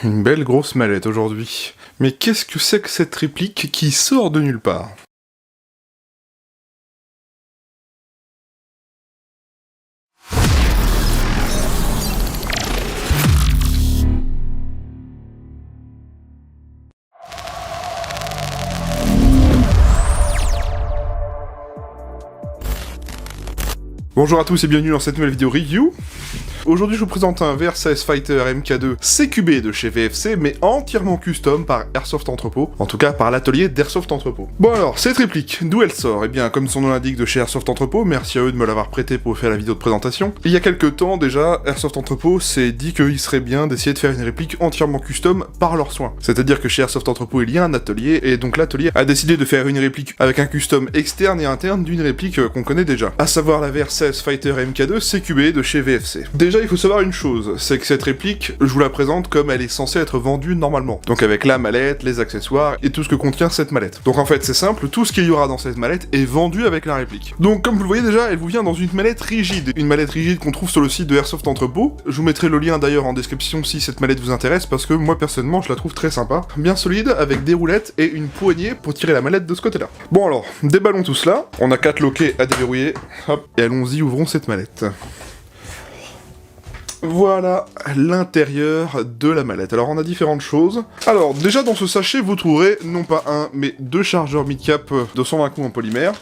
Une belle grosse mallette aujourd'hui. Mais qu'est-ce que c'est que cette réplique qui sort de nulle part? Bonjour à tous et bienvenue dans cette nouvelle vidéo review. Aujourd'hui je vous présente un VR16 Fighter MK2 CQB de chez VFC, mais entièrement custom par Airsoft Entrepôt, en tout cas par l'atelier d'Airsoft Entrepôt. Bon alors, cette réplique, d'où elle sort? Eh bien, comme son nom l'indique, de chez Airsoft Entrepôt, merci à eux de me l'avoir prêté pour faire la vidéo de présentation. Il y a quelques temps déjà, Airsoft Entrepôt s'est dit qu'il serait bien d'essayer de faire une réplique entièrement custom par leurs soins. C'est-à-dire que chez Airsoft Entrepôt il y a un atelier, et donc l'atelier a décidé de faire une réplique avec un custom externe et interne d'une réplique qu'on connaît déjà, à savoir la VR16 Fighter MK2 CQB de chez VFC. Déjà, il faut savoir une chose, c'est que cette réplique, je vous la présente comme elle est censée être vendue normalement. Donc avec la mallette, les accessoires et tout ce que contient cette mallette. Donc en fait, c'est simple, tout ce qu'il y aura dans cette mallette est vendu avec la réplique. Donc comme vous le voyez déjà, elle vous vient dans une mallette rigide. Une mallette rigide qu'on trouve sur le site de Airsoft Entrepôt. Je vous mettrai le lien d'ailleurs en description si cette mallette vous intéresse, parce que moi personnellement, je la trouve très sympa. Bien solide, avec des roulettes et une poignée pour tirer la mallette de ce côté-là. Bon alors, déballons tout cela. On a 4 loquets à déverrouiller. Hop, et allons-y, ouvrons cette mallette. Voilà l'intérieur de la mallette. Alors on a différentes choses. Alors déjà dans ce sachet vous trouverez non pas un mais 2 chargeurs mid-cap de 120 coups en polymère.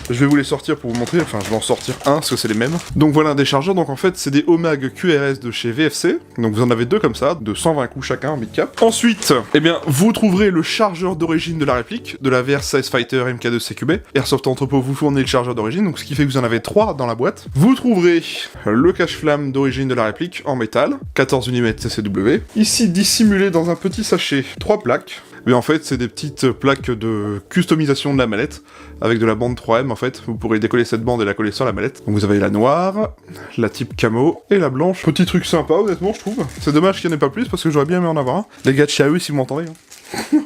Je vais vous les sortir pour vous montrer, enfin je vais en sortir un parce que c'est les mêmes. Donc voilà un des chargeurs, donc en fait c'est des Omag QRS de chez VFC. Donc vous en avez 2 comme ça, de 120 coups chacun en mid-cap. Ensuite, eh bien vous trouverez le chargeur d'origine de la réplique, de la VR16 Fighter MK2 CQB. Airsoft Entrepôt vous fournit le chargeur d'origine, donc ce qui fait que vous en avez 3 dans la boîte. Vous trouverez le cache-flamme d'origine de la réplique en métal, 14 mm CCW. Ici dissimulé dans un petit sachet, 3 plaques. Mais en fait, c'est des petites plaques de customisation de la mallette, avec de la bande 3M en fait. Vous pourrez décoller cette bande et la coller sur la mallette. Donc vous avez la noire, la type camo, et la blanche. Petit truc sympa, honnêtement, je trouve. C'est dommage qu'il n'y en ait pas plus, parce que j'aurais bien aimé en avoir un. Les gars de chez AE, si vous m'entendez, hein.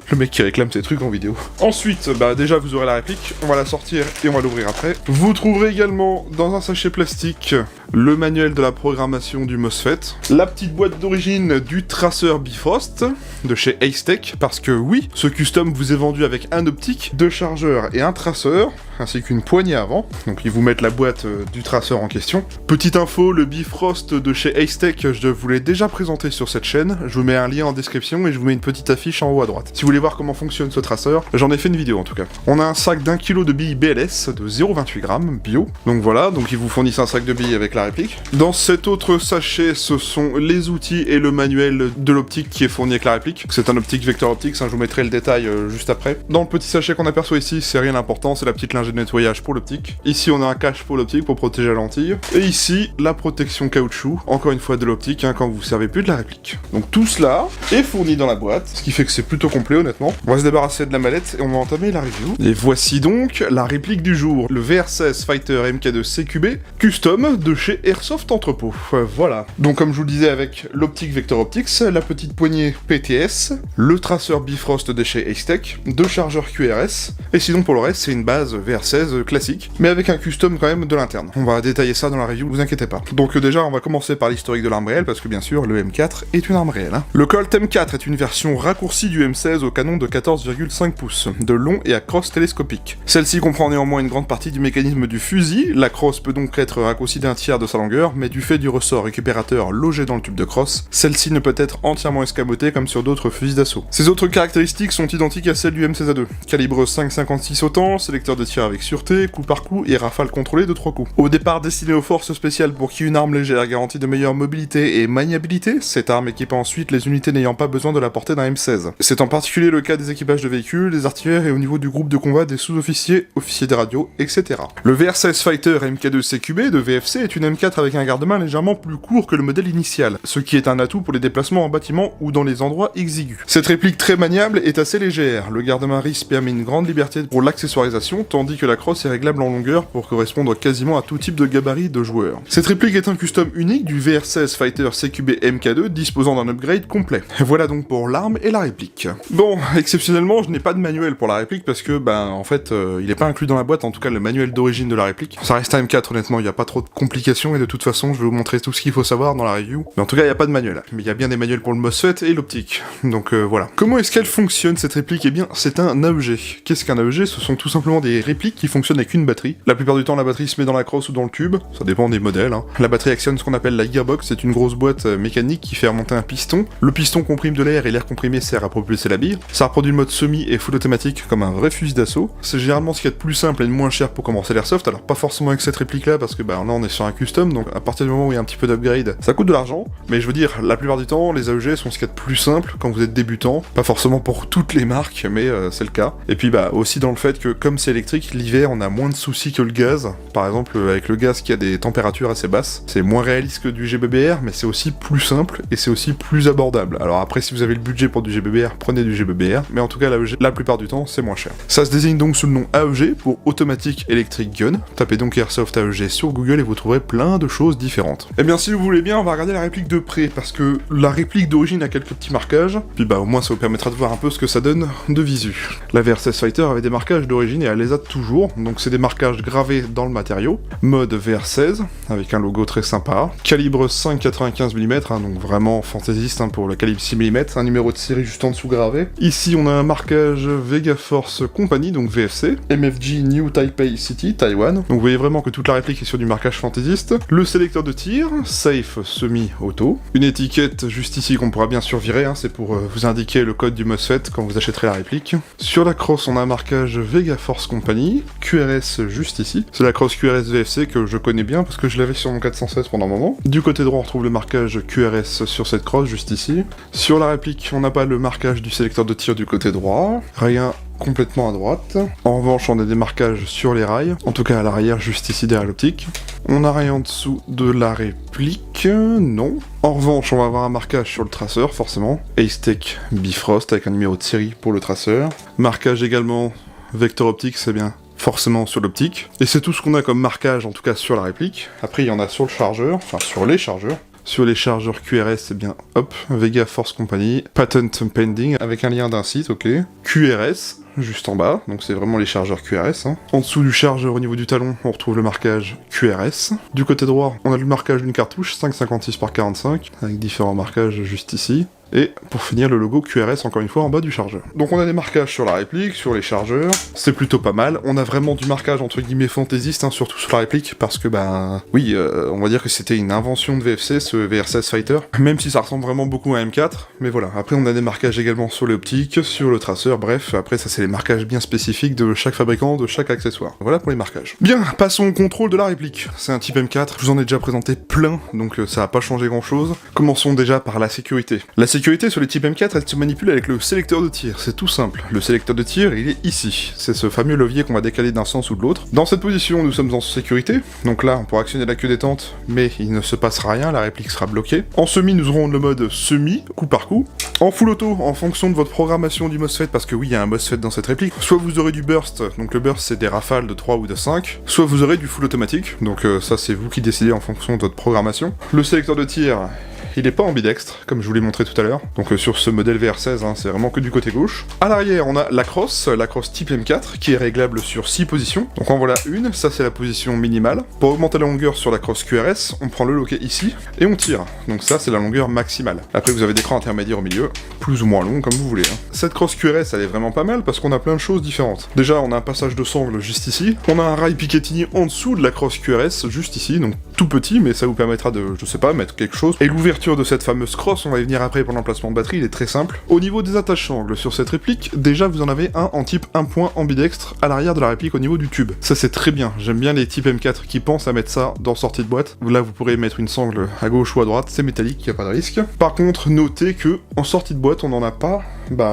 Le mec qui réclame ces trucs en vidéo. Ensuite, bah déjà vous aurez la réplique, on va la sortir et on va l'ouvrir après. Vous trouverez également dans un sachet plastique le manuel de la programmation du MOSFET, la petite boîte d'origine du traceur Bifrost de chez Acetech, parce que oui, ce custom vous est vendu avec un optique, 2 chargeurs et un traceur, ainsi qu'une poignée avant, donc ils vous mettent la boîte du traceur en question. Petite info, le Bifrost de chez Acetech, je vous l'ai déjà présenté sur cette chaîne, je vous mets un lien en description et je vous mets une petite affiche en haut à droite. Si vous voulez voir comment fonctionne ce traceur, j'en ai fait une vidéo en tout cas. On a un sac d'1 kg de billes BLS de 0,28 g bio, donc voilà, donc ils vous fournissent un sac de billes avec la réplique. Dans cet autre sachet, ce sont les outils et le manuel de l'optique qui est fourni avec la réplique. C'est un optique Vector Optics, hein, je vous mettrai le détail juste après. Dans le petit sachet qu'on aperçoit ici, c'est rien d'important, c'est la petite lingette de nettoyage pour l'optique. Ici on a un cache pour l'optique pour protéger la lentille. Et ici, la protection caoutchouc, encore une fois de l'optique, hein, quand vous ne servez plus de la réplique. Donc tout cela est fourni dans la boîte, ce qui fait que c'est plutôt complet honnêtement. On va se débarrasser de la mallette et on va entamer la review. Et voici donc la réplique du jour, le VR16 Fighter MK2 CQB custom de chez Airsoft Entrepôt. Voilà. Donc comme je vous le disais, avec l'optique Vector Optics, la petite poignée PTS, le traceur Bifrost de chez Acetech, 2 chargeurs QRS, et sinon pour le reste c'est une base VR16 classique, mais avec un custom quand même de l'interne. On va détailler ça dans la review, vous inquiétez pas. Donc déjà on va commencer par l'historique de l'arme réelle, parce que bien sûr le M4 est une arme réelle. Hein. Le Colt M4 est une version raccourcie du M16 au canon de 14,5 pouces, de long et à crosse télescopique. Celle-ci comprend néanmoins une grande partie du mécanisme du fusil, la crosse peut donc être raccourcie d'un tiers de sa longueur, mais du fait du ressort récupérateur logé dans le tube de crosse, celle-ci ne peut être entièrement escamotée comme sur d'autres fusils d'assaut. Ses autres caractéristiques sont identiques à celles du M16A2. Calibre 5,56 autant, sélecteur de tir avec sûreté, coup par coup et rafale contrôlée de 3 coups. Au départ destiné aux forces spéciales pour qui une arme légère garantit de meilleure mobilité et maniabilité, cette arme équipe ensuite les unités n'ayant pas besoin de la portée d'un M16. C'est en particulier le cas des équipages de véhicules, des artilleurs et au niveau du groupe de combat des sous-officiers, officiers des radios, etc. Le VR16 Fighter MK2 CQB de VFC est une M4 avec un garde-main légèrement plus court que le modèle initial, ce qui est un atout pour les déplacements en bâtiment ou dans les endroits exigus. Cette réplique très maniable est assez légère, le garde-main RIS permet une grande liberté pour l'accessoirisation, tandis que la crosse est réglable en longueur pour correspondre quasiment à tout type de gabarit de joueur. Cette réplique est un custom unique du VR16 Fighter CQB MK2 disposant d'un upgrade complet. Voilà donc pour l'arme et la réplique. Bon, exceptionnellement, je n'ai pas de manuel pour la réplique parce que, en fait, il n'est pas inclus dans la boîte, en tout cas le manuel d'origine de la réplique. Ça reste un M4, honnêtement, il n'y a pas trop de complications spécifications et de toute façon je vais vous montrer tout ce qu'il faut savoir dans la review. Mais en tout cas il n'y a pas de manuel, mais il y a bien des manuels pour le MOSFET et l'optique. Donc voilà. Comment est-ce qu'elle fonctionne cette réplique? Eh bien c'est un AEG. Qu'est-ce qu'un AEG? Ce sont tout simplement des répliques qui fonctionnent avec une batterie. La plupart du temps la batterie se met dans la crosse ou dans le tube, ça dépend des modèles. Hein. La batterie actionne ce qu'on appelle la gearbox, c'est une grosse boîte mécanique qui fait remonter un piston. Le piston comprime de l'air et l'air comprimé sert à propulser la bille. Ça reproduit le mode semi et full automatique comme un vrai fusil d'assaut. C'est généralement ce qu'il y a de plus simple et de moins cher pour commencer l'airsoft, alors pas forcément avec cette réplique là parce que bah là on est sur un custom, donc à partir du moment où il y a un petit peu d'upgrade, ça coûte de l'argent, mais je veux dire, la plupart du temps, les AEG sont ce qu'il y a de plus simple quand vous êtes débutant, pas forcément pour toutes les marques, mais c'est le cas. Et puis bah aussi dans le fait que comme c'est électrique, l'hiver on a moins de soucis que le gaz, par exemple avec le gaz qui a des températures assez basses, c'est moins réaliste que du GBBR, mais c'est aussi plus simple et c'est aussi plus abordable. Alors après si vous avez le budget pour du GBBR, prenez du GBBR, mais en tout cas l'AEG, la plupart du temps c'est moins cher. Ça se désigne donc sous le nom AEG pour Automatic Electric Gun. Tapez donc Airsoft AEG sur Google et vous trouverez plein de choses différentes. Et bien si vous voulez bien, on va regarder la réplique de près, parce que la réplique d'origine a quelques petits marquages, puis bah au moins ça vous permettra de voir un peu ce que ça donne de visu. La VR16 Fighter avait des marquages d'origine et elle les a toujours, donc c'est des marquages gravés dans le matériau. Mode VR16, avec un logo très sympa. Calibre 5,95 mm, hein, donc vraiment fantaisiste hein, pour le calibre 6 mm, un numéro de série juste en dessous gravé. Ici on a un marquage Vega Force Company, donc VFC, MFG New Taipei City, Taïwan. Donc vous voyez vraiment que toute la réplique est sur du marquage fantaisiste. Le sélecteur de tir, Safe Semi-Auto. Une étiquette juste ici qu'on pourra bien sûr virer, hein, c'est pour vous indiquer le code du MOSFET quand vous achèterez la réplique. Sur la crosse on a un marquage Vega Force Company, QRS juste ici. C'est la crosse QRS VFC que je connais bien parce que je l'avais sur mon 416 pendant un moment. Du côté droit on retrouve le marquage QRS sur cette crosse juste ici. Sur la réplique on n'a pas le marquage du sélecteur de tir du côté droit. Rien complètement à droite. En revanche, on a des marquages sur les rails, en tout cas à l'arrière, juste ici derrière l'optique. On n'a rien en dessous de la réplique, non. En revanche, on va avoir un marquage sur le traceur, forcément. Acetec Bifrost avec un numéro de série pour le traceur. Marquage également vecteur optique, c'est bien forcément sur l'optique. Et c'est tout ce qu'on a comme marquage, en tout cas sur la réplique. Après, il y en a sur le chargeur, enfin sur les chargeurs. Sur les chargeurs QRS, c'est bien, hop, Vega Force Company, Patent Pending, avec un lien d'un site, ok. QRS, juste en bas, donc c'est vraiment les chargeurs QRS. Hein. En dessous du chargeur, au niveau du talon, on retrouve le marquage QRS. Du côté droit, on a le marquage d'une cartouche, 5,56 par 45, avec différents marquages juste ici. Et pour finir, le logo QRS encore une fois en bas du chargeur. Donc on a des marquages sur la réplique, sur les chargeurs, c'est plutôt pas mal. On a vraiment du marquage entre guillemets fantaisiste, hein, surtout sur la réplique, parce que bah oui, on va dire que c'était une invention de VFC, ce VR16 Fighter, même si ça ressemble vraiment beaucoup à M4, mais voilà. Après on a des marquages également sur l'optique, sur le traceur, bref, après ça c'est les marquages bien spécifiques de chaque fabricant, de chaque accessoire. Voilà pour les marquages. Bien, passons au contrôle de la réplique. C'est un type M4, je vous en ai déjà présenté plein, donc ça va pas changer grand chose. Commençons déjà par la sécurité. La sécurité sur les types M4, elle se manipule avec le sélecteur de tir, c'est tout simple. Le sélecteur de tir, il est ici. C'est ce fameux levier qu'on va décaler d'un sens ou de l'autre. Dans cette position, nous sommes en sécurité. Donc là, on pourra actionner la queue détente, mais il ne se passera rien, la réplique sera bloquée. En semi, nous aurons le mode semi, coup par coup. En full auto, en fonction de votre programmation du MOSFET, parce que oui, il y a un MOSFET dans cette réplique, soit vous aurez du burst, donc le burst c'est des rafales de 3 ou de 5, soit vous aurez du full automatique, donc ça c'est vous qui décidez en fonction de votre programmation. Le sélecteur de tir, il est pas ambidextre, comme je vous l'ai montré tout à l'heure. Donc sur ce modèle VR16, hein, c'est vraiment que du côté gauche. À l'arrière, on a la crosse type M4, qui est réglable sur 6 positions. Donc en voilà une, ça c'est la position minimale. Pour augmenter la longueur sur la crosse QRS, on prend le loquet ici, et on tire. Donc ça c'est la longueur maximale. Après vous avez des crans intermédiaires au milieu, plus ou moins longs, comme vous voulez. Hein. Cette crosse QRS, elle est vraiment pas mal, parce qu'on a plein de choses différentes. Déjà, on a un passage de sangle juste ici. On a un rail Picatinny en dessous de la crosse QRS, juste ici, donc tout petit, mais ça vous permettra de, je sais pas, mettre quelque chose. Et l'ouverture de cette fameuse crosse, on va y venir après pour l'emplacement de batterie, il est très simple. Au niveau des attaches sangles sur cette réplique, déjà vous en avez un en type 1 point ambidextre à l'arrière de la réplique au niveau du tube. Ça c'est très bien, j'aime bien les types M4 qui pensent à mettre ça dans sortie de boîte. Là vous pourrez mettre une sangle à gauche ou à droite, c'est métallique, y a pas de risque. Par contre, notez que en sortie de boîte, on n'en a pas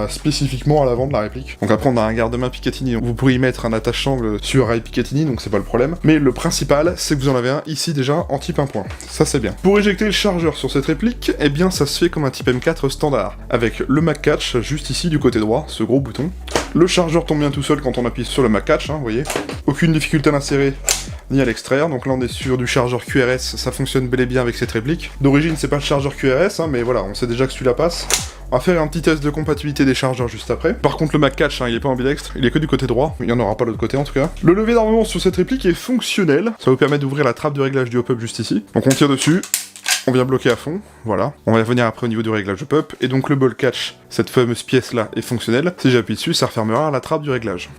spécifiquement à l'avant de la réplique. Donc après on a un garde-main Picatinny, vous pourriez y mettre un attache-sangle sur rail Picatinny, donc c'est pas le problème. Mais le principal, c'est que vous en avez un ici déjà en type 1 point. Ça c'est bien. Pour éjecter le chargeur sur cette réplique, eh bien ça se fait comme un type M4 standard, avec le Mag Catch juste ici du côté droit, ce gros bouton. Le chargeur tombe bien tout seul quand on appuie sur le Mag Catch, hein, vous voyez. Aucune difficulté à l'insérer ni à l'extraire, donc là on est sur du chargeur QRS, ça fonctionne bel et bien avec cette réplique. D'origine c'est pas le chargeur QRS, hein, mais voilà, on sait déjà que celui-là passe. On va faire un petit test de compatibilité des chargeurs juste après. Par contre, le Mag Catch, hein, il est pas ambidextre, il est que du côté droit, il n'y en aura pas de l'autre côté en tout cas. Le levier d'armement sur cette réplique est fonctionnel, ça vous permet d'ouvrir la trappe de réglage du hop-up juste ici. Donc on tire dessus, on vient bloquer à fond, voilà. On va venir après au niveau du réglage hop-up, et donc le ball catch, cette fameuse pièce-là, est fonctionnelle. Si j'appuie dessus, ça refermera la trappe du réglage.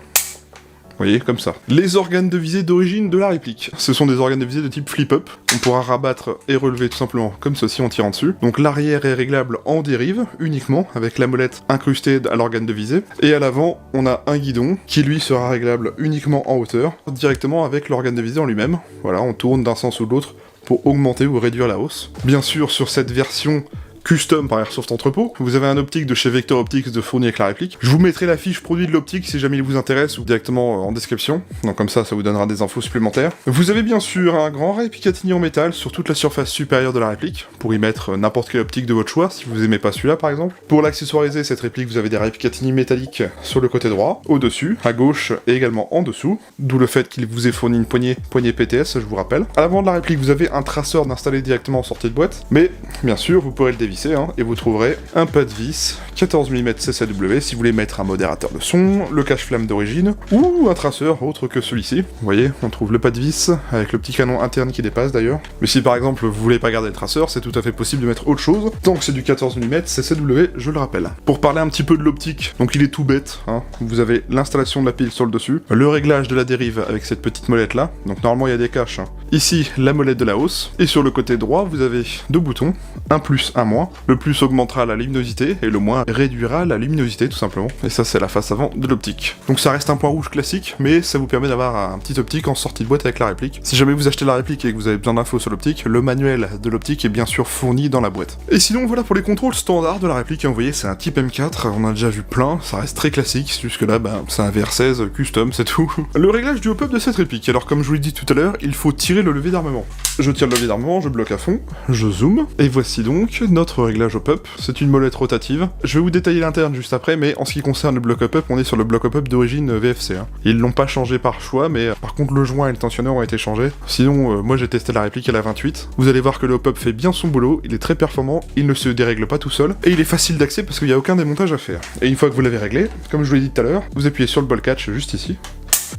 Vous voyez, comme ça. Les organes de visée d'origine de la réplique. Ce sont des organes de visée de type flip-up. On pourra rabattre et relever tout simplement comme ceci en tirant dessus. Donc l'arrière est réglable en dérive, uniquement, avec la molette incrustée à l'organe de visée. Et à l'avant, on a un guidon, qui lui sera réglable uniquement en hauteur, directement avec l'organe de visée en lui-même. Voilà, on tourne d'un sens ou de l'autre pour augmenter ou réduire la hausse. Bien sûr, sur cette version custom par Airsoft Entrepôt, vous avez un optique de chez Vector Optics de fourni avec la réplique. Je vous mettrai la fiche produit de l'optique si jamais il vous intéresse, ou directement en description, donc comme ça vous donnera des infos supplémentaires. Vous avez bien sûr un grand rail Picatinny en métal sur toute la surface supérieure de la réplique, pour y mettre n'importe quelle optique de votre choix, si vous aimez pas celui-là par exemple. Pour l'accessoiriser, cette réplique, vous avez des rails Picatinny métalliques sur le côté droit, au-dessus, à gauche et également en dessous, d'où le fait qu'il vous ait fourni une poignée PTS, je vous rappelle. À l'avant de la réplique, vous avez un traceur d'installer directement en sortie de boîte, mais bien sûr, vous pourrez le dévisser, et vous trouverez un pas de vis 14 mm CCW si vous voulez mettre un modérateur de son, le cache-flamme d'origine, ou un traceur autre que celui-ci. Vous voyez, on trouve le pas de vis, avec le petit canon interne qui dépasse d'ailleurs. Mais si par exemple vous voulez pas garder le traceur, c'est tout à fait possible de mettre autre chose, tant que c'est du 14 mm CCW, je le rappelle. Pour parler un petit peu de l'optique, donc il est tout bête, vous avez l'installation de la pile sur le dessus, le réglage de la dérive avec cette petite molette là, donc normalement il y a des caches. Ici, la molette de la hausse, et sur le côté droit, vous avez deux boutons, un plus, un moins. Le plus augmentera la luminosité, et le moins réduira la luminosité tout simplement. Et ça c'est la face avant de l'optique. Donc ça reste un point rouge classique, mais ça vous permet d'avoir un petit optique en sortie de boîte avec la réplique. Si jamais vous achetez la réplique et que vous avez besoin d'infos sur l'optique, le manuel de l'optique est bien sûr fourni dans la boîte. Et sinon voilà pour les contrôles standards de la réplique, vous voyez c'est un type M4, on a déjà vu plein, ça reste très classique, jusque là c'est un VR16 custom, c'est tout. Le réglage du hop-up de cette réplique, alors comme je vous l'ai dit tout à l'heure, il faut tirer le levier d'armement. Je tire le levier d'armement, je bloque à fond, je zoome, et voici donc notre réglage hop-up. C'est une molette rotative. Je vais vous détailler l'interne juste après, mais en ce qui concerne le bloc hop-up, on est sur le bloc hop-up d'origine VFC. Ils l'ont pas changé par choix, mais par contre le joint et le tensionneur ont été changés. Sinon, moi j'ai testé la réplique à la 28. Vous allez voir que le hop-up fait bien son boulot, il est très performant, il ne se dérègle pas tout seul, et il est facile d'accès parce qu'il n'y a aucun démontage à faire. Et une fois que vous l'avez réglé, comme je vous l'ai dit tout à l'heure, vous appuyez sur le ball catch juste ici.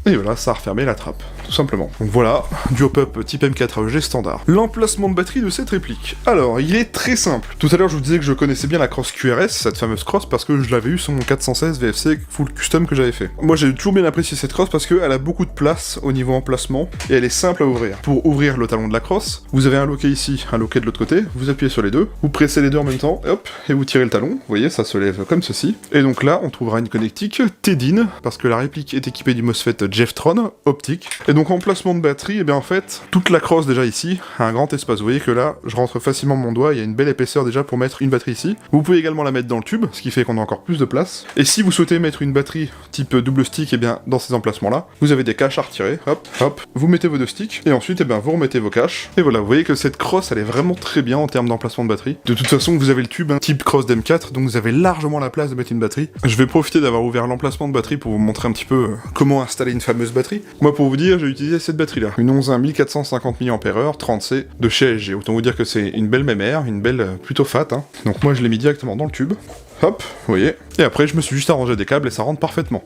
Et voilà, ça a refermé la trappe, tout simplement. Donc voilà, du hop-up type M4AEG standard. L'emplacement de batterie de cette réplique. Alors, il est très simple. Tout à l'heure, je vous disais que je connaissais bien la crosse QRS, cette fameuse crosse, parce que je l'avais eu sur mon 416 VFC full custom que j'avais fait. Moi, j'ai toujours bien apprécié cette crosse parce qu'elle a beaucoup de place au niveau emplacement, et elle est simple à ouvrir. Pour ouvrir le talon de la crosse, vous avez un loquet ici, un loquet de l'autre côté, vous appuyez sur les deux, vous pressez les deux en même temps, et hop, et vous tirez le talon. Vous voyez, ça se lève comme ceci. Et donc là, on trouvera une connectique TEDIN, parce que la réplique est équipée du MOSFET Jeftron optique. Et donc en placement de batterie, et bien en fait, toute la crosse déjà ici a un grand espace. Vous voyez que là, je rentre facilement mon doigt, il y a une belle épaisseur déjà pour mettre une batterie ici. Vous pouvez également la mettre dans le tube, ce qui fait qu'on a encore plus de place. Et si vous souhaitez mettre une batterie type double stick, et bien dans ces emplacements-là, vous avez des caches à retirer, hop, hop, vous mettez vos deux sticks, et ensuite, et bien vous remettez vos caches. Et voilà, vous voyez que cette crosse, elle est vraiment très bien en termes d'emplacement de batterie. De toute façon, vous avez le tube, type crosse d'M4, donc vous avez largement la place de mettre une batterie. Je vais profiter d'avoir ouvert l'emplacement de batterie pour vous montrer un petit peu comment installer une fameuse batterie. Moi, pour vous dire, j'ai utilisé cette batterie-là. Une 11 1450 mAh 30C de chez LG. Autant vous dire que c'est une belle mémère, une belle plutôt fat. Donc moi, je l'ai mis directement dans le tube. Hop, vous voyez. Et après, je me suis juste arrangé des câbles et ça rentre parfaitement.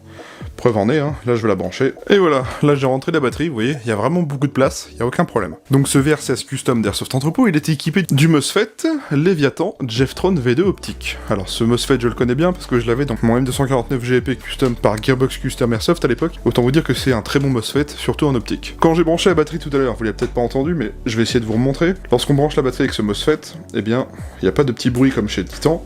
Preuve en est, là je vais la brancher. Et voilà, là j'ai rentré la batterie, vous voyez, il y a vraiment beaucoup de place, il n'y a aucun problème. Donc ce VR16 custom d'Airsoft Entrepôt, il est équipé du MOSFET Leviathan Jeftron V2 optique. Alors ce MOSFET, je le connais bien parce que je l'avais dans mon M249 GEP custom par Gearbox Custom Airsoft à l'époque. Autant vous dire que c'est un très bon MOSFET, surtout en optique. Quand j'ai branché la batterie tout à l'heure, vous l'avez peut-être pas entendu, mais je vais essayer de vous remontrer. Lorsqu'on branche la batterie avec ce MOSFET, eh bien, il n'y a pas de petit bruit comme chez Titan,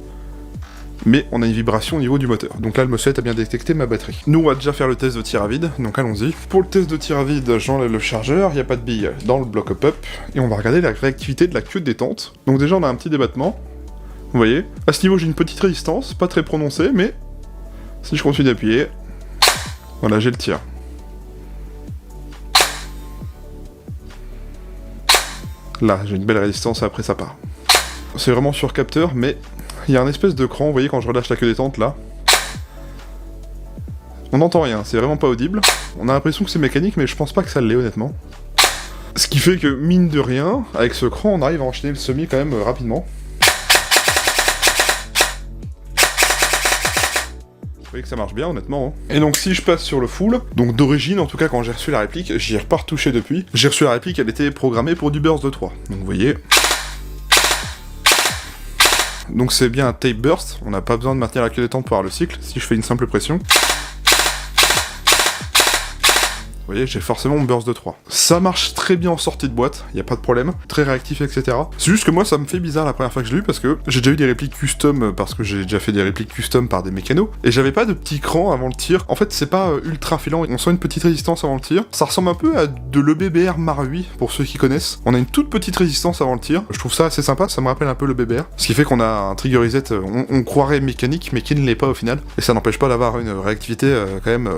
mais on a une vibration au niveau du moteur. Donc là, le MOSFET a bien détecté ma batterie. Nous, on va déjà faire le test de tir à vide, donc allons-y. Pour le test de tir à vide, j'enlève le chargeur, il n'y a pas de bille dans le bloc hop-up, et on va regarder la réactivité de la queue de détente. Donc déjà, on a un petit débattement, vous voyez. À ce niveau, j'ai une petite résistance, pas très prononcée, mais si je continue d'appuyer, voilà, j'ai le tir. Là, j'ai une belle résistance, et après ça part. C'est vraiment sur capteur, mais il y a un espèce de cran, vous voyez, quand je relâche la queue détente, là. On n'entend rien, c'est vraiment pas audible. On a l'impression que c'est mécanique, mais je pense pas que ça l'est, honnêtement. Ce qui fait que, mine de rien, avec ce cran, on arrive à enchaîner le semi quand même rapidement. voyez que ça marche bien, honnêtement. Hein. Et donc, si je passe sur le full, donc d'origine, en tout cas, quand j'ai reçu la réplique, j'y ai pas retouché depuis. J'ai reçu la réplique, elle était programmée pour du burst de 3. Donc, vous voyez... Donc c'est bien un tape burst, on n'a pas besoin de maintenir la clé des temps pour avoir le cycle, si je fais une simple pression. Vous voyez, j'ai forcément mon burst de 3. Ça marche très bien en sortie de boîte, y a pas de problème, très réactif, etc. C'est juste que moi, ça me fait bizarre la première fois que je l'ai eu, parce que j'ai déjà eu des répliques custom, parce que j'ai déjà fait des répliques custom par des mécanos, et j'avais pas de petit cran avant le tir. En fait, c'est pas ultra filant, on sent une petite résistance avant le tir. Ça ressemble un peu à de l'EBBR Marui, pour ceux qui connaissent. On a une toute petite résistance avant le tir, je trouve ça assez sympa, ça me rappelle un peu le BBR. Ce qui fait qu'on a un trigger reset, on croirait mécanique, mais qui ne l'est pas au final, et ça n'empêche pas d'avoir une réactivité quand même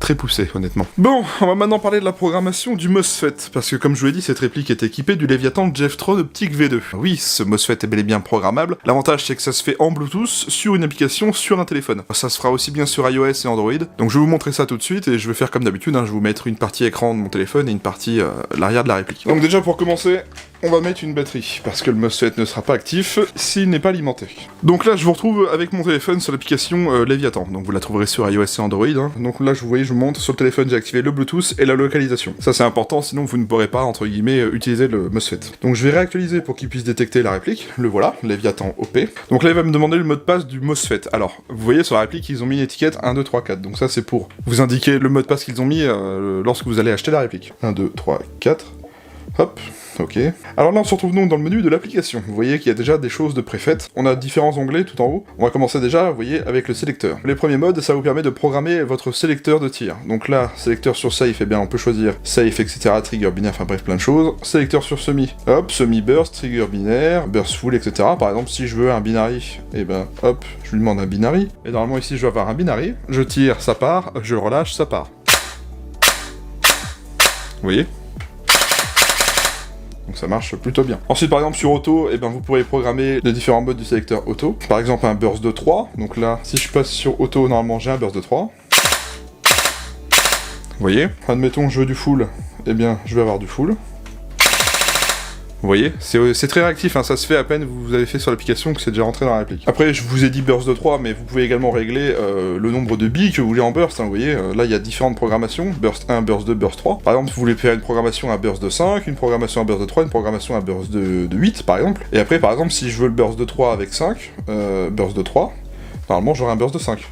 très poussée, honnêtement. Bon, on va maintenant parler de la programmation du MOSFET, parce que comme je vous l'ai dit, cette réplique est équipée du Leviathan Jeftron Optic V2. Oui, ce MOSFET est bel et bien programmable. L'avantage, c'est que ça se fait en Bluetooth sur une application sur un téléphone. Ça se fera aussi bien sur iOS et Android. Donc je vais vous montrer ça tout de suite, et je vais faire comme d'habitude, hein, je vais vous mettre une partie écran de mon téléphone et une partie l'arrière de la réplique. Donc déjà, pour commencer, on va mettre une batterie, parce que le MOSFET ne sera pas actif s'il n'est pas alimenté. Donc là, je vous retrouve avec mon téléphone sur l'application Leviathan. Donc vous la trouverez sur iOS et Android. Hein. Donc là, vous voyez, je vous montre, sur le téléphone, j'ai activé le Bluetooth et la localisation. Ça, c'est important, sinon vous ne pourrez pas, entre guillemets, utiliser le MOSFET. Donc je vais réactualiser pour qu'il puisse détecter la réplique. Le voilà, Leviathan OP. Donc là, il va me demander le mot de passe du MOSFET. Alors, vous voyez, sur la réplique, ils ont mis une étiquette 1, 2, 3, 4. Donc ça, c'est pour vous indiquer le mot de passe qu'ils ont mis lorsque vous allez acheter la réplique. 1, 2, 3, 4. Hop, ok. Alors là, on se retrouve donc dans le menu de l'application. Vous voyez qu'il y a déjà des choses de préfaites. On a différents onglets tout en haut. On va commencer déjà, vous voyez, avec le sélecteur. Les premiers modes, ça vous permet de programmer votre sélecteur de tir. Donc là, sélecteur sur safe, eh bien, on peut choisir safe, etc., trigger binaire, enfin bref, plein de choses. Sélecteur sur semi, hop, semi-burst, trigger binaire, burst full, etc. Par exemple, si je veux un binary, eh ben, hop, je lui demande un binary. Et normalement, ici, je vais avoir un binary. Je tire, ça part. Je relâche, ça part. Vous voyez ? Donc ça marche plutôt bien. Ensuite, par exemple, sur auto, eh ben, vous pourrez programmer les différents modes du sélecteur auto. Par exemple, un burst de 3. Donc là, si je passe sur auto, normalement, j'ai un burst de 3. Vous voyez ? Admettons que je veux du full, eh bien, je vais avoir du full. Vous voyez, c'est très réactif, hein, ça se fait à peine vous avez fait sur l'application que c'est déjà rentré dans la réplique. Après, je vous ai dit burst de 3, mais vous pouvez également régler le nombre de billes que vous voulez en burst, hein, vous voyez, là il y a différentes programmations, burst 1, burst 2, burst 3. Par exemple, vous voulez faire une programmation à burst de 5, une programmation à burst de 3, une programmation à burst de 8, par exemple. Et après, par exemple, si je veux le burst de 3 avec 5, burst de 3, normalement j'aurai un burst de 5.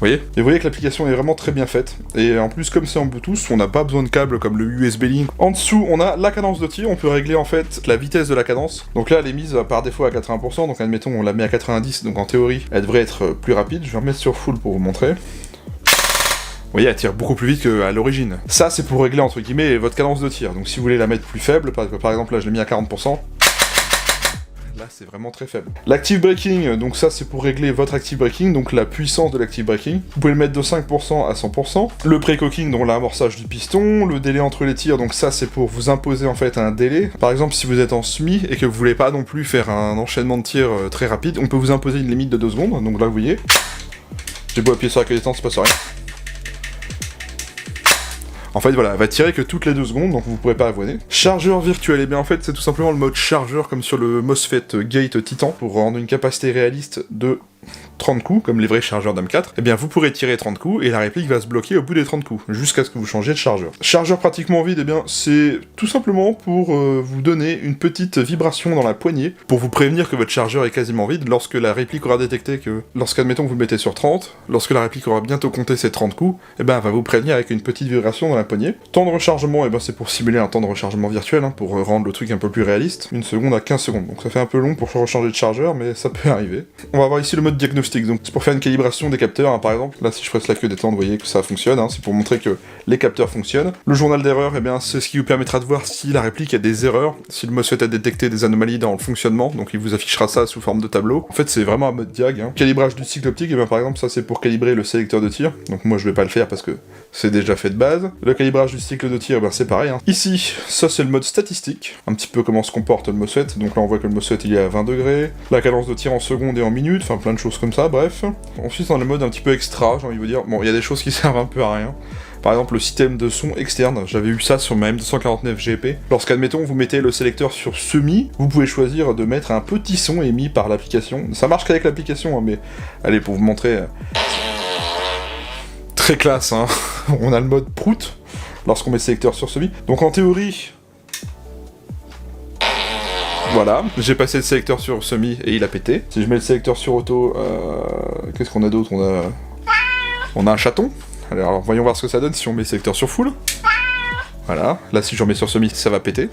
Vous voyez ? Et vous voyez que l'application est vraiment très bien faite. Et en plus, comme c'est en Bluetooth, on n'a pas besoin de câbles comme le USB Link. En dessous, on a la cadence de tir. On peut régler en fait la vitesse de la cadence. Donc là, elle est mise par défaut à 80%. Donc admettons, on la met à 90. Donc en théorie, elle devrait être plus rapide. Je vais remettre sur full pour vous montrer. Vous voyez, elle tire beaucoup plus vite qu'à l'origine. Ça, c'est pour régler, entre guillemets, votre cadence de tir. Donc si vous voulez la mettre plus faible, par exemple, là, je l'ai mis à 40%. Là, c'est vraiment très faible. L'active braking, donc ça c'est pour régler votre active braking, donc la puissance de l'active braking. Vous pouvez le mettre de 5% à 100%. Le pré-cocking, donc l'amorçage du piston. Le délai entre les tirs, donc ça c'est pour vous imposer en fait un délai. Par exemple, si vous êtes en semi et que vous voulez pas non plus faire un enchaînement de tirs très rapide, on peut vous imposer une limite de 2 secondes. Donc là, vous voyez, j'ai beau appuyer sur la clé des temps, ça passe rien. En fait, voilà, elle va tirer que toutes les 2 secondes, donc vous pourrez pas avoiner. Chargeur virtuel, et bien en fait, c'est tout simplement le mode chargeur, comme sur le MOSFET Gate Titan, pour rendre une capacité réaliste de 30 coups, comme les vrais chargeurs d'AM4, et bien vous pourrez tirer 30 coups, et la réplique va se bloquer au bout des 30 coups, jusqu'à ce que vous changiez de chargeur. Chargeur pratiquement vide, et bien c'est tout simplement pour vous donner une petite vibration dans la poignée, pour vous prévenir que votre chargeur est quasiment vide, lorsque la réplique aura détecté que, lorsqu'admettons vous le mettez sur 30, lorsque la réplique aura bientôt compté ses 30 coups, et bien elle va vous prévenir avec une petite vibration dans la poignée. Temps de rechargement, et bien c'est pour simuler un temps de rechargement virtuel, hein, pour rendre le truc un peu plus réaliste, 1 seconde à 15 secondes, donc ça fait un peu long pour recharger de chargeur, mais ça peut arriver. On va avoir ici le mode diagnostic, donc c'est pour faire une calibration des capteurs, hein, par exemple. Là, si je presse la queue des temps, vous voyez que ça fonctionne, hein, c'est pour montrer que les capteurs fonctionnent. Le journal d'erreur, eh bien, c'est ce qui vous permettra de voir si la réplique a des erreurs, si le MOSFET a détecté des anomalies dans le fonctionnement, donc il vous affichera ça sous forme de tableau. En fait, c'est vraiment un mode diag. Hein. Calibrage du cycle optique, eh bien, par exemple, ça c'est pour calibrer le sélecteur de tir, donc moi je vais pas le faire parce que c'est déjà fait de base. Le calibrage du cycle de tir, eh bien, c'est pareil. Hein. Ici, ça c'est le mode statistique, un petit peu comment se comporte le MOSFET, donc là on voit que le MOSFET il est à 20 degrés, la cadence de tir en secondes et en minutes, enfin plein de choses comme ça, bref. Ensuite, on a le mode un petit peu extra, j'ai envie de vous dire. Bon, il y a des choses qui servent un peu à rien. Par exemple, le système de son externe, j'avais eu ça sur ma M249 GP. Lorsqu'admettons, vous mettez le sélecteur sur semi, vous pouvez choisir de mettre un petit son émis par l'application. Ça marche qu'avec l'application, hein, mais allez, pour vous montrer... Très classe, hein. On a le mode prout lorsqu'on met le sélecteur sur semi. Donc en théorie... Voilà, j'ai passé le sélecteur sur semi et il a pété. Si je mets le sélecteur sur auto, qu'est-ce qu'on a d'autre? On a un chaton. Alors voyons voir ce que ça donne si on met le sélecteur sur full. Voilà, là si je remets sur semi, ça va péter.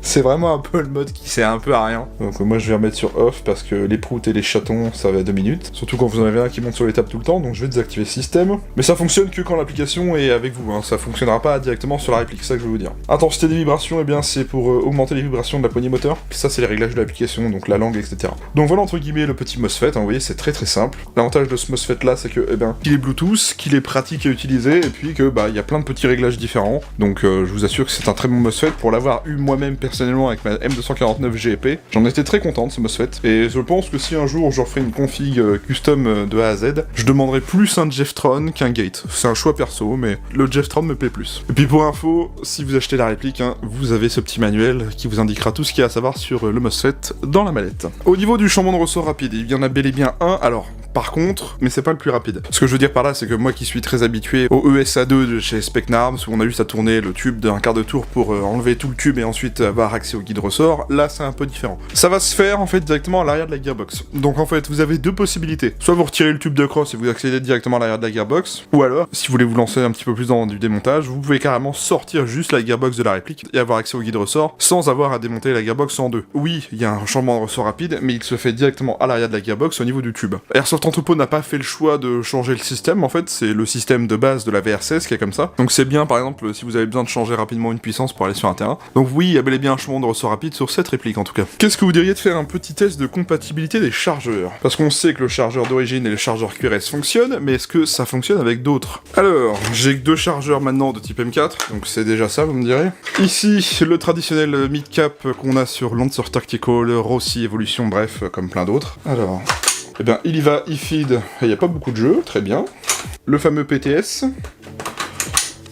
C'est vraiment un peu le mode qui sert un peu à rien. Donc moi je vais remettre sur off parce que les proutes et les chatons ça va 2 minutes. Surtout quand vous en avez un qui monte sur les tables tout le temps, donc je vais désactiver le système. Mais ça fonctionne que quand l'application est avec vous, hein. Ça fonctionnera pas directement sur la réplique, c'est ça que je veux vous dire. Intensité des vibrations, eh bien c'est pour augmenter les vibrations de la poignée moteur. Ça c'est les réglages de l'application, donc la langue, etc. Donc voilà entre guillemets le petit MOSFET, hein, vous voyez c'est très simple. L'avantage de ce MOSFET là c'est que, eh ben, qu'il est Bluetooth, qu'il est pratique à utiliser, et puis que bah il y a plein de petits réglages différents. Donc je vous assure que c'est un très bon MOSFET pour l'avoir eu moi-même personnellement avec ma M249 GP. J'en étais très content de ce MOSFET, et je pense que si un jour je referai une config custom de A à Z, je demanderai plus un Jeftron qu'un Gate. C'est un choix perso, mais le Jeftron me plaît plus. Et puis pour info, si vous achetez la réplique, hein, vous avez ce petit manuel qui vous indiquera tout ce qu'il y a à savoir sur le MOSFET dans la mallette. Au niveau du changement de ressort rapide, il y en a bel et bien un, alors... Par contre, mais c'est pas le plus rapide. Ce que je veux dire par là, c'est que moi qui suis très habitué au ESA2 de chez Specnarms, où on a juste à tourner le tube d'un quart de tour pour enlever tout le tube et ensuite avoir accès au guide ressort, là c'est un peu différent. Ça va se faire en fait directement à l'arrière de la gearbox. Donc en fait, vous avez deux possibilités. Soit vous retirez le tube de cross et vous accédez directement à l'arrière de la gearbox, ou alors, si vous voulez vous lancer un petit peu plus dans du démontage, vous pouvez carrément sortir juste la gearbox de la réplique et avoir accès au guide ressort sans avoir à démonter la gearbox en deux. Oui, il y a un changement de ressort rapide, mais il se fait directement à l'arrière de la gearbox au niveau du tube. Airsoft Entrepôt n'a pas fait le choix de changer le système, en fait, c'est le système de base de la VR16 qui est comme ça. Donc c'est bien, par exemple, si vous avez besoin de changer rapidement une puissance pour aller sur un terrain. Donc oui, il y a bel et bien un changement de ressort rapide sur cette réplique en tout cas. Qu'est-ce que vous diriez de faire un petit test de compatibilité des chargeurs? Parce qu'on sait que le chargeur d'origine et le chargeur QRS fonctionnent, mais est-ce que ça fonctionne avec d'autres? Alors, j'ai que deux chargeurs maintenant de type M4, donc c'est déjà ça, vous me direz. Ici, le traditionnel mid-cap qu'on a sur Lancer Tactical, Rossi Evolution, bref, comme plein d'autres. Alors... Eh bien, il y va, e-feed, il n'y a pas beaucoup de jeux, très bien. Le fameux PTS.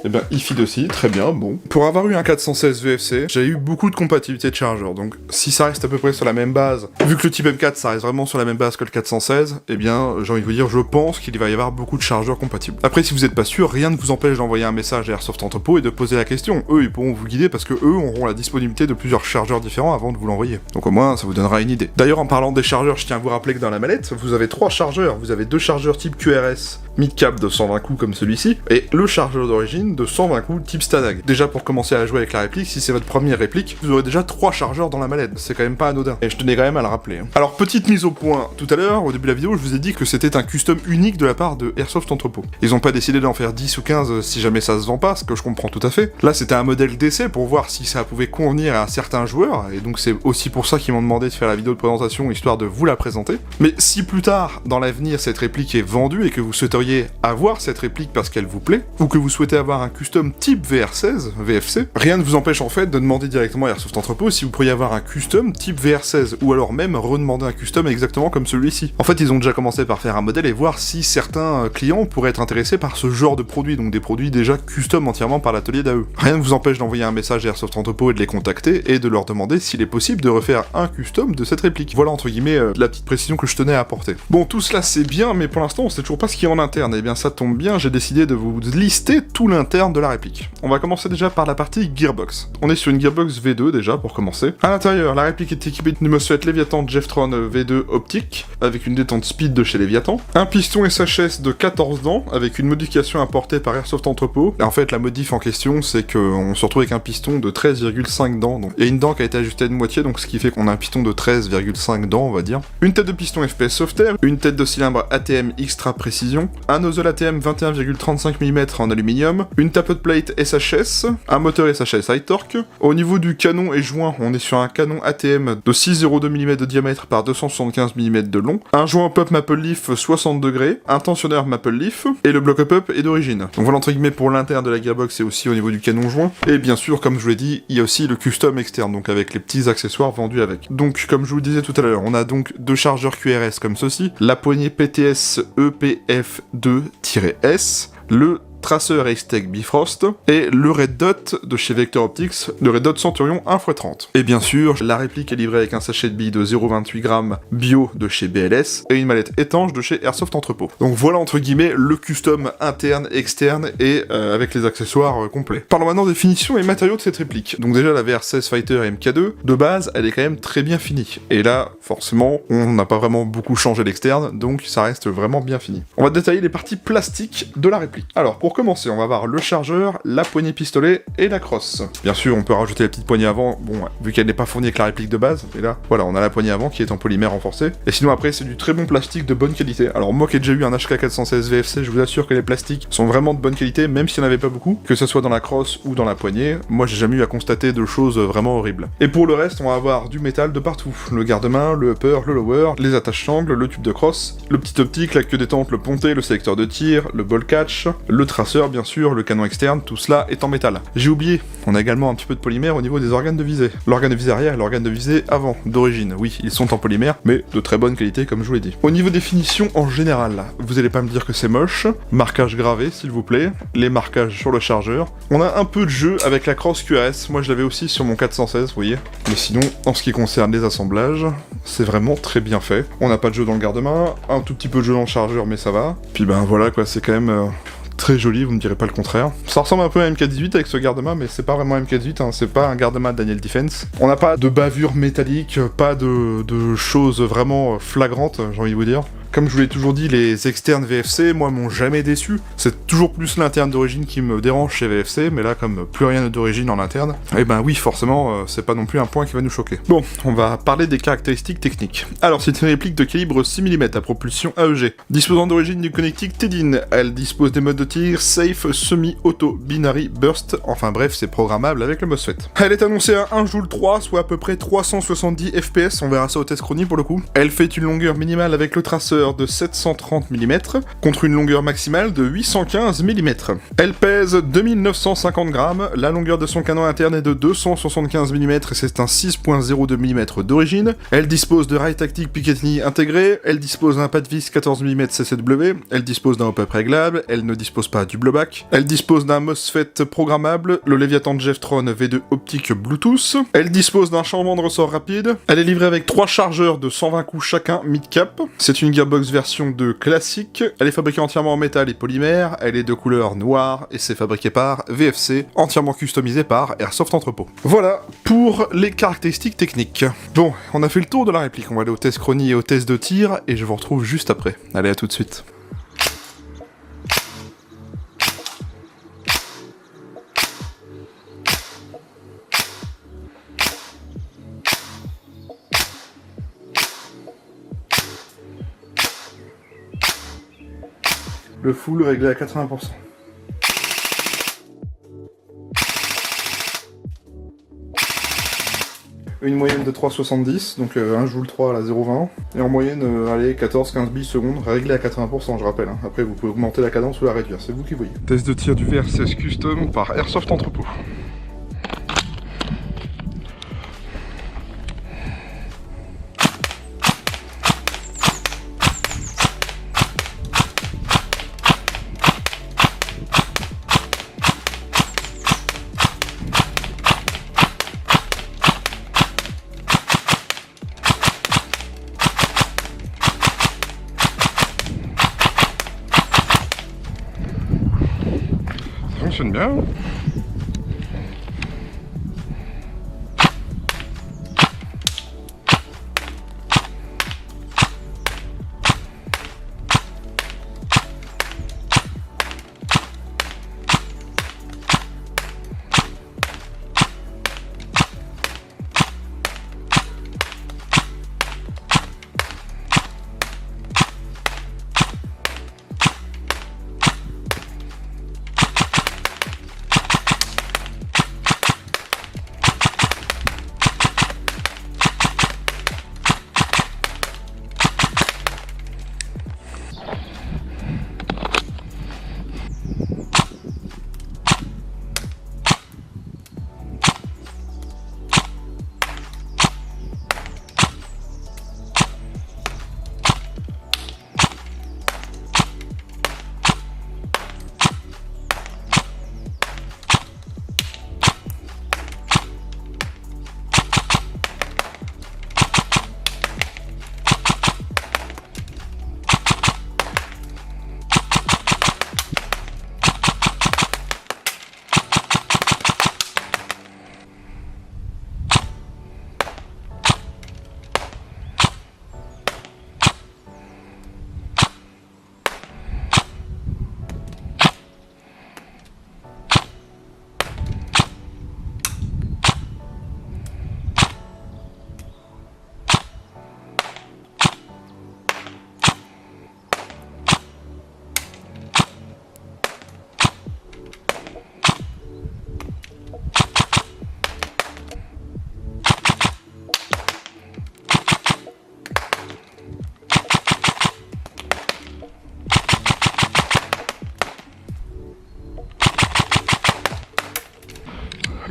Eh ben, e-feed aussi, très bien, bon. Pour avoir eu un 416 VFC, j'ai eu beaucoup de compatibilité de chargeur, donc si ça reste à peu près sur la même base, vu que le type M4 ça reste vraiment sur la même base que le 416, eh bien, j'ai envie de vous dire, je pense qu'il va y avoir beaucoup de chargeurs compatibles. Après, si vous n'êtes pas sûr, rien ne vous empêche d'envoyer un message à Airsoft Entrepôt et de poser la question. Eux, ils pourront vous guider parce que eux auront la disponibilité de plusieurs chargeurs différents avant de vous l'envoyer. Donc au moins, ça vous donnera une idée. D'ailleurs, en parlant des chargeurs, je tiens à vous rappeler que dans la mallette, vous avez 3 chargeurs. Vous avez 2 chargeurs type QRS, mid-cap de 120 coups comme celui-ci, et le chargeur d'origine de 120 coups type Stanag. Déjà pour commencer à jouer avec la réplique, si c'est votre première réplique, vous aurez déjà 3 chargeurs dans la mallette, c'est quand même pas anodin. Et je tenais quand même à le rappeler. Alors petite mise au point, tout à l'heure, au début de la vidéo, je vous ai dit que c'était un custom unique de la part de Airsoft Entrepôt. Ils ont pas décidé d'en faire 10 ou 15 si jamais ça se vend pas, ce que je comprends tout à fait. Là c'était un modèle d'essai pour voir si ça pouvait convenir à certains joueurs, et donc c'est aussi pour ça qu'ils m'ont demandé de faire la vidéo de présentation, histoire de vous la présenter. Mais si plus tard, dans l'avenir, cette réplique est vendue et que vous souhaiteriez avoir cette réplique parce qu'elle vous plaît, ou que vous souhaitez avoir un custom type VR16, VFC, rien ne vous empêche en fait de demander directement à Airsoft Entrepôt si vous pourriez avoir un custom type VR16, ou alors même redemander un custom exactement comme celui-ci. En fait, ils ont déjà commencé par faire un modèle et voir si certains clients pourraient être intéressés par ce genre de produits, donc des produits déjà custom entièrement par l'atelier d'AE. Rien ne vous empêche d'envoyer un message à Airsoft Entrepôt et de les contacter, et de leur demander s'il est possible de refaire un custom de cette réplique. Voilà entre guillemets la petite précision que je tenais à apporter. Bon, tout cela c'est bien, mais pour l'instant on sait toujours pas ce qu'il y a en interne, et bien ça tombe bien, j'ai décidé de vous lister tout l'interne de la réplique. On va commencer déjà par la partie Gearbox. On est sur une Gearbox V2 déjà, pour commencer. À l'intérieur, la réplique est équipée d'une MOSFET Leviathan Jeftron V2 optique, avec une détente speed de chez Leviathan, un piston SHS de 14 dents, avec une modification apportée par Airsoft Entrepôt. Et en fait, la modif en question, c'est qu'on se retrouve avec un piston de 13,5 dents, donc il y a une dent qui a été ajustée de moitié, donc ce qui fait qu'on a un piston de 13,5 dents, on va dire. Une tête de piston FPS Softair, une tête de cylindre ATM Extra Précision, un nozzle ATM 21,35 mm en aluminium, une tapeute plate SHS, un moteur SHS High Torque. Au niveau du canon et joint, on est sur un canon ATM de 6,02 mm de diamètre par 275 mm de long, un joint pop Maple Leaf 60 degrés, un tensionneur Maple Leaf, et le bloc up est d'origine. Donc voilà entre guillemets pour l'interne de la gearbox et aussi au niveau du canon joint. Et bien sûr, comme je vous l'ai dit, il y a aussi le custom externe, donc avec les petits accessoires vendus avec. Donc comme je vous le disais tout à l'heure, on a donc 2 chargeurs QRS comme ceci, la poignée PTS EPF2-S, le traceur Ace-Tech Bifrost et le Red Dot de chez Vector Optics, le Red Dot Centurion 1x30. Et bien sûr, la réplique est livrée avec un sachet de billes de 0,28 g bio de chez BLS et une mallette étanche de chez Airsoft Entrepôt. Donc voilà entre guillemets le custom interne, externe et avec les accessoires complets. Parlons maintenant des finitions et matériaux de cette réplique. Donc déjà la VR16 Fighter MK2, de base elle est quand même très bien finie. Et là, forcément, on n'a pas vraiment beaucoup changé l'externe, donc ça reste vraiment bien fini. On va détailler les parties plastiques de la réplique. Alors pour commencer, on va voir le chargeur, la poignée pistolet et la crosse. Bien sûr, on peut rajouter la petite poignée avant, bon, vu qu'elle n'est pas fournie avec la réplique de base, et là, voilà, on a la poignée avant qui est en polymère renforcé. Et sinon après, c'est du très bon plastique de bonne qualité. Alors moi qui ai déjà eu un HK416 VFC, je vous assure que les plastiques sont vraiment de bonne qualité, même s'il n'y en avait pas beaucoup, que ce soit dans la crosse ou dans la poignée. Moi j'ai jamais eu à constater de choses vraiment horribles. Et pour le reste, on va avoir du métal de partout. Le garde-main, le upper, le lower, les attaches sangles, le tube de crosse, le petit optique, la queue détente, le ponté, le sélecteur de tir, le ball catch, le traceur bien sûr, le canon externe, tout cela est en métal. J'ai oublié, on a également un petit peu de polymère au niveau des organes de visée. L'organe de visée arrière et l'organe de visée avant, d'origine. Oui, ils sont en polymère, mais de très bonne qualité comme je vous l'ai dit. Au niveau des finitions en général, vous allez pas me dire que c'est moche. Marquage gravé s'il vous plaît, les marquages sur le chargeur. On a un peu de jeu avec la crosse QRS, moi je l'avais aussi sur mon 416, vous voyez. Mais sinon, en ce qui concerne les assemblages, c'est vraiment très bien fait. On n'a pas de jeu dans le garde-main, un tout petit peu de jeu dans le chargeur mais ça va. Puis ben voilà quoi, c'est quand même... très joli, vous me direz pas le contraire. Ça ressemble un peu à un MK18 avec ce garde-main, mais c'est pas vraiment un MK18, hein, c'est pas un garde-main de Daniel Defense. On n'a pas de bavure métallique, pas de choses vraiment flagrantes, j'ai envie de vous dire. Comme je vous l'ai toujours dit, les externes VFC, moi, m'ont jamais déçu. C'est toujours plus l'interne d'origine qui me dérange chez VFC, mais là, comme plus rien n'est d'origine en interne, eh ben oui, forcément, c'est pas non plus un point qui va nous choquer. Bon, on va parler des caractéristiques techniques. Alors, c'est une réplique de calibre 6 mm à propulsion AEG. Disposant d'origine du connectique TEDIN, elle dispose des modes de tir Safe, Semi, Auto, Binary, Burst, enfin bref, c'est programmable avec le MOSFET. Elle est annoncée à 1 Joule 3, soit à peu près 370 FPS, on verra ça au test chronie pour le coup. Elle fait une longueur minimale avec le traceur de 730 mm contre une longueur maximale de 815 mm. Elle pèse 2950 grammes, la longueur de son canon interne est de 275 mm et c'est un 6.02 mm d'origine. Elle dispose de rail tactique Picatinny intégré, elle dispose d'un pas de vis 14 mm C7W, elle dispose d'un hop-up réglable, elle ne dispose pas du blowback, elle dispose d'un MOSFET programmable, le Leviathan Jeftron V2 optique Bluetooth, elle dispose d'un changement de ressort rapide, elle est livrée avec 3 chargeurs de 120 coups chacun mid-cap, c'est une gearbox version 2 classique, elle est fabriquée entièrement en métal et polymère, elle est de couleur noire et c'est fabriqué par VFC, entièrement customisé par Airsoft Entrepôt. Voilà pour les caractéristiques techniques. Bon, on a fait le tour de la réplique, on va aller au test chronie et au test de tir et je vous retrouve juste après. Allez, à tout de suite. Le full réglé à 80%. Une moyenne de 3,70, donc 1 joule 3 à la 0,20. Et en moyenne, allez, 14-15 billes secondes, réglé à 80%, je rappelle. Hein. Après, vous pouvez augmenter la cadence ou la réduire, c'est vous qui voyez. Test de tir du VR16 Custom par Airsoft Entrepôt. Ça fonctionne bien.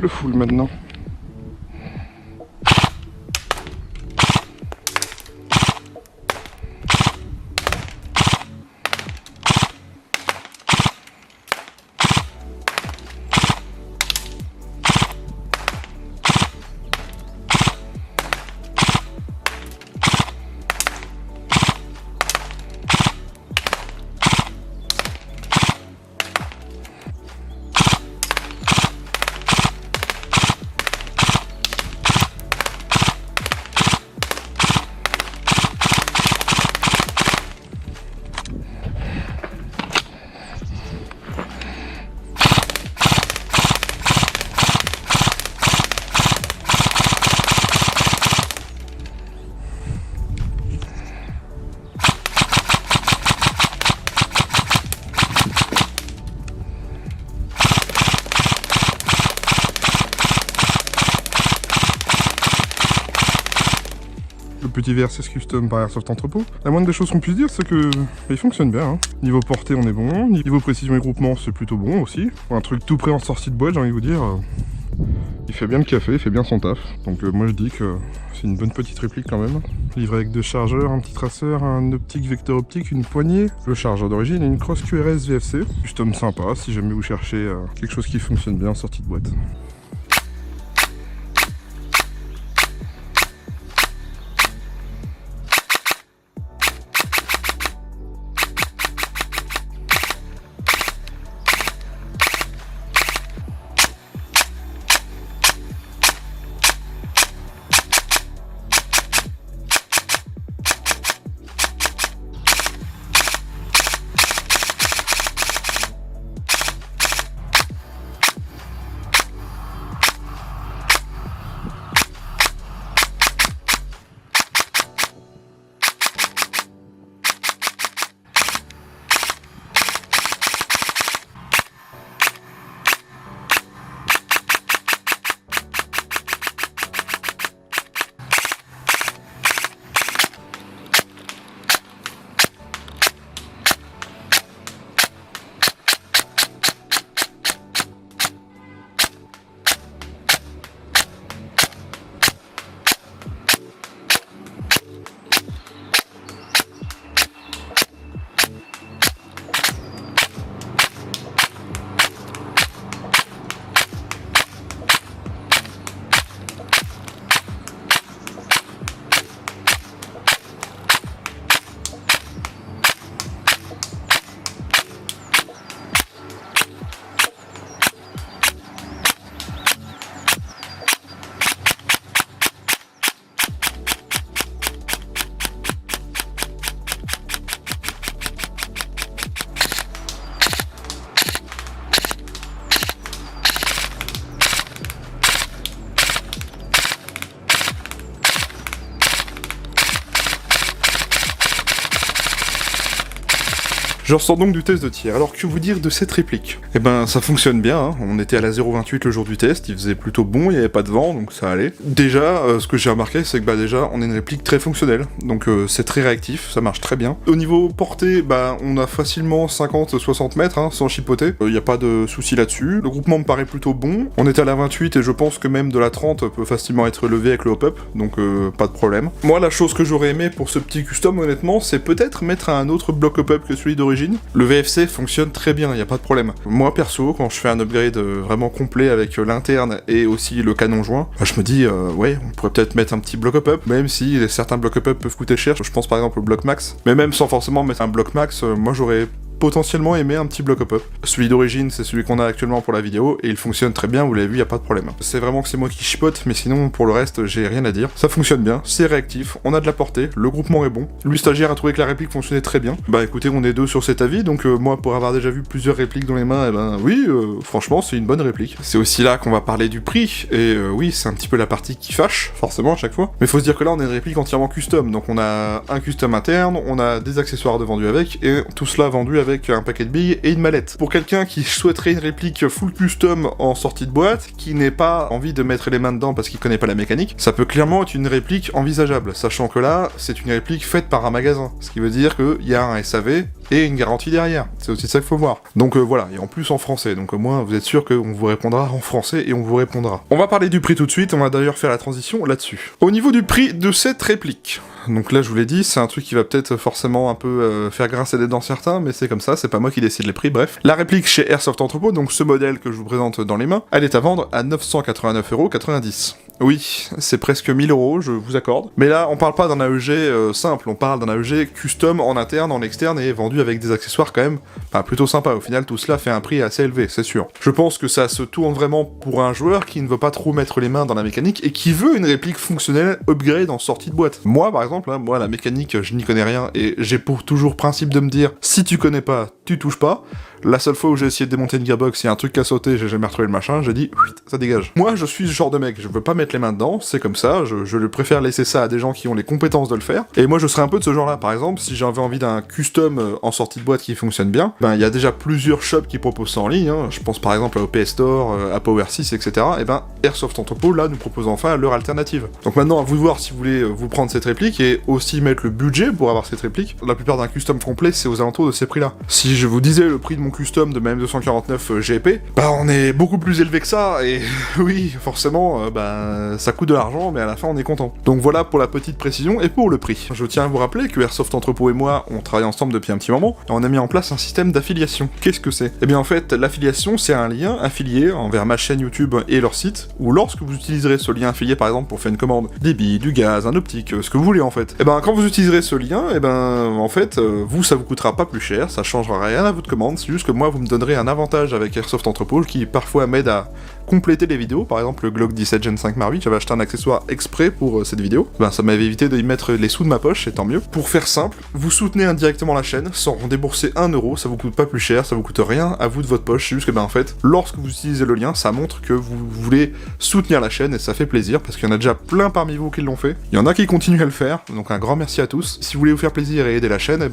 le full maintenant. Le petit VRC Custom par Airsoft Entrepôt. La moindre des choses qu'on puisse dire, c'est que il fonctionne bien. Hein. Niveau portée, on est bon. Niveau précision et groupement, c'est plutôt bon aussi. Pour un truc tout prêt en sortie de boîte, j'ai envie de vous dire, il fait bien le café, il fait bien son taf. Donc moi je dis que c'est une bonne petite réplique quand même. Livré avec 2 chargeurs, un petit traceur, un optique vecteur optique, une poignée, le chargeur d'origine et une crosse QRS VFC. Custom sympa si jamais vous cherchez quelque chose qui fonctionne bien en sortie de boîte. Je ressors donc du test de tir. Alors que vous dire de cette réplique? Eh ben ça fonctionne bien, hein. On était à la 0,28 le jour du test, il faisait plutôt bon, il n'y avait pas de vent, donc ça allait. Déjà, ce que j'ai remarqué, c'est que déjà on a une réplique très fonctionnelle, donc c'est très réactif, ça marche très bien. Au niveau portée, on a facilement 50-60 mètres, hein, sans chipoter, il n'y a pas de souci là-dessus. Le groupement me paraît plutôt bon, on était à la 28 et je pense que même de la 30 peut facilement être levé avec le hop-up, donc pas de problème. Moi la chose que j'aurais aimé pour ce petit custom honnêtement, c'est peut-être mettre un autre bloc hop-up que celui d'origine. Le VFC fonctionne très bien, il n'y a pas de problème. Moi perso, quand je fais un upgrade vraiment complet avec l'interne et aussi le canon joint, je me dis ouais, on pourrait peut-être mettre un petit bloc hop-up, même si certains blocs hop-up peuvent coûter cher, je pense par exemple au bloc max. Mais même sans forcément mettre un bloc max, moi j'aurais potentiellement aimer un petit bloc hop-up. Celui d'origine, c'est celui qu'on a actuellement pour la vidéo, et il fonctionne très bien, vous l'avez vu, il n'y a pas de problème. C'est vraiment que c'est moi qui chipote, mais sinon, pour le reste, j'ai rien à dire. Ça fonctionne bien, c'est réactif, on a de la portée, le groupement est bon. Lui, stagiaire, a trouvé que la réplique fonctionnait très bien. Bah écoutez, on est deux sur cet avis, donc moi, pour avoir déjà vu plusieurs répliques dans les mains, oui, franchement, c'est une bonne réplique. C'est aussi là qu'on va parler du prix, et oui, c'est un petit peu la partie qui fâche, forcément, à chaque fois. Mais faut se dire que là, on a une réplique entièrement custom, donc on a un custom interne, on a des accessoires de vendus avec, et tout cela vendu avec un paquet de billes et une mallette. Pour quelqu'un qui souhaiterait une réplique full custom en sortie de boîte, qui n'ait pas envie de mettre les mains dedans parce qu'il connaît pas la mécanique, ça peut clairement être une réplique envisageable, sachant que là, c'est une réplique faite par un magasin, ce qui veut dire qu'il y a un SAV et une garantie derrière. C'est aussi ça qu'il faut voir. Donc voilà, et en plus en français, donc au moins vous êtes sûr qu'on vous répondra en français et on vous répondra. On va parler du prix tout de suite, on va d'ailleurs faire la transition là-dessus. Au niveau du prix de cette réplique, donc là je vous l'ai dit, c'est un truc qui va peut-être forcément un peu faire grincer des dents certains, mais c'est comme ça, c'est pas moi qui décide les prix, bref. La réplique chez Airsoft Entrepôt, donc ce modèle que je vous présente dans les mains, elle est à vendre à 989,90 €. Oui, c'est presque 1000 €, je vous accorde. Mais là, on parle pas d'un AEG simple, on parle d'un AEG custom en interne, en externe, et vendu avec des accessoires quand même plutôt sympa. Au final, tout cela fait un prix assez élevé, c'est sûr. Je pense que ça se tourne vraiment pour un joueur qui ne veut pas trop mettre les mains dans la mécanique, et qui veut une réplique fonctionnelle upgrade en sortie de boîte. Moi, par exemple, moi, la mécanique, je n'y connais rien, et j'ai pour toujours principe de me dire, si tu connais pas, tu touches pas. La seule fois où j'ai essayé de démonter une gearbox, il y a un truc qui a sauté, j'ai jamais retrouvé le machin, j'ai dit, ça dégage. Moi, je suis ce genre de mec, je veux pas mettre les mains dedans, c'est comme ça, je préfère laisser ça à des gens qui ont les compétences de le faire. Et moi, je serais un peu de ce genre-là, par exemple, si j'avais envie d'un custom en sortie de boîte qui fonctionne bien, il y a déjà plusieurs shops qui proposent ça en ligne, hein. Je pense par exemple à OP Store, à Power 6, etc. Et Airsoft Entrepôt, là, nous propose enfin leur alternative. Donc maintenant, à vous de voir si vous voulez vous prendre cette réplique et aussi mettre le budget pour avoir cette réplique. La plupart d'un custom complet, c'est aux alentours de ces prix-là. Si je vous disais le prix de mon custom de ma M249 GP, on est beaucoup plus élevé que ça, et oui, forcément, ça coûte de l'argent, mais à la fin, on est content. Donc voilà pour la petite précision, et pour le prix. Je tiens à vous rappeler que Airsoft Entrepôt et moi, on travaille ensemble depuis un petit moment, et on a mis en place un système d'affiliation. Qu'est-ce que c'est ? Eh bien en fait, l'affiliation, c'est un lien affilié envers ma chaîne YouTube et leur site, où lorsque vous utiliserez ce lien affilié, par exemple, pour faire une commande, des billes, du gaz, un optique, ce que vous voulez en fait, quand vous utiliserez ce lien, en fait, vous, ça vous coûtera pas plus cher, ça changera rien à votre commande, c'est juste que moi, vous me donnerez un avantage avec Airsoft Entrepôt qui parfois m'aide à compléter les vidéos. Par exemple, le Glock 17 Gen 5 Mark 8, j'avais acheté un accessoire exprès pour cette vidéo. Ça m'avait évité d'y mettre les sous de ma poche, et tant mieux. Pour faire simple, vous soutenez indirectement la chaîne sans débourser 1 €, ça vous coûte pas plus cher, ça vous coûte rien à vous de votre poche. C'est juste que en fait, lorsque vous utilisez le lien, ça montre que vous voulez soutenir la chaîne et ça fait plaisir parce qu'il y en a déjà plein parmi vous qui l'ont fait. Il y en a qui continuent à le faire, donc un grand merci à tous. Si vous voulez vous faire plaisir et aider la chaîne,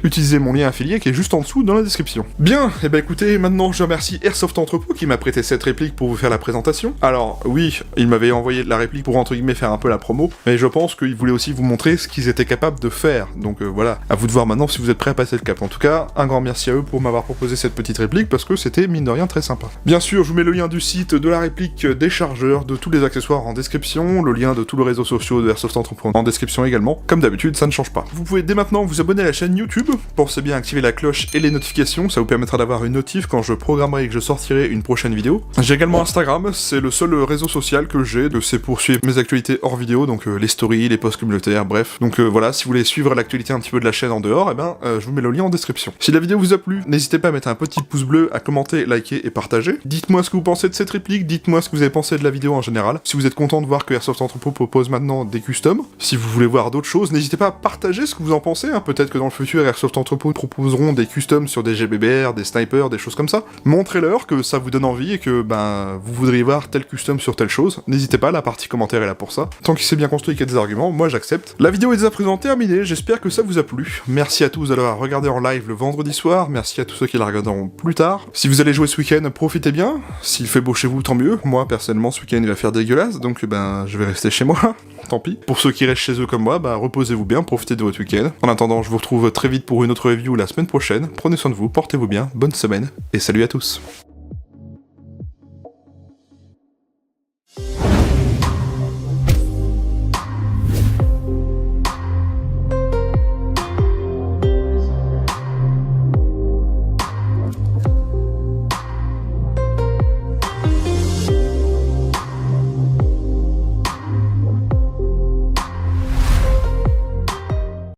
utilisez mon lien affilié qui est juste en dessous dans la description. Bien, écoutez, maintenant je remercie Airsoft Entrepôt qui m'a prêté cette réplique pour vous faire la présentation. Alors oui, il m'avait envoyé la réplique pour entre guillemets faire un peu la promo, mais je pense qu'ils voulaient aussi vous montrer ce qu'ils étaient capables de faire. Donc voilà, à vous de voir maintenant si vous êtes prêts à passer le cap. En tout cas, un grand merci à eux pour m'avoir proposé cette petite réplique parce que c'était mine de rien très sympa. Bien sûr, je vous mets le lien du site, de la réplique, des chargeurs, de tous les accessoires en description, le lien de tous les réseaux sociaux de Airsoft Entrepôt en description également. Comme d'habitude, ça ne change pas. Vous pouvez dès maintenant vous abonner à la chaîne YouTube. Pensez bien à activer la cloche et les notifications, ça vous permettra d'avoir une notif quand je programmerai et que je sortirai une prochaine vidéo. J'ai également Instagram, c'est le seul réseau social que j'ai, c'est pour suivre mes actualités hors vidéo, donc les stories, les posts communautaires, bref. Donc voilà, si vous voulez suivre l'actualité un petit peu de la chaîne en dehors, je vous mets le lien en description. Si la vidéo vous a plu, n'hésitez pas à mettre un petit pouce bleu, à commenter, liker et partager. Dites-moi ce que vous pensez de cette réplique, dites-moi ce que vous avez pensé de la vidéo en général. Si vous êtes content de voir que Airsoft Entrepôt propose maintenant des customs, si vous voulez voir d'autres choses, n'hésitez pas à partager ce que vous en pensez, peut-être que dans le futur Airsoft Entrepôt proposeront des customs sur des GBBR, des snipers, des choses comme ça. Montrez-leur que ça vous donne envie et que vous voudriez voir tel custom sur telle chose. N'hésitez pas, la partie commentaire est là pour ça. Tant qu'il s'est bien construit et qu'il y a des arguments, moi j'accepte. La vidéo est dès à présent terminée, j'espère que ça vous a plu. Merci à tous d'avoir regardé en live le vendredi soir, merci à tous ceux qui la regarderont plus tard. Si vous allez jouer ce week-end, profitez bien. S'il fait beau chez vous, tant mieux. Moi personnellement ce week-end il va faire dégueulasse, donc je vais rester chez moi. Tant pis. Pour ceux qui restent chez eux comme moi, reposez-vous bien, profitez de votre week-end. En attendant, je vous retrouve très vite pour une autre review la semaine prochaine. Prenez soin de vous, portez-vous bien, bonne semaine, et salut à tous.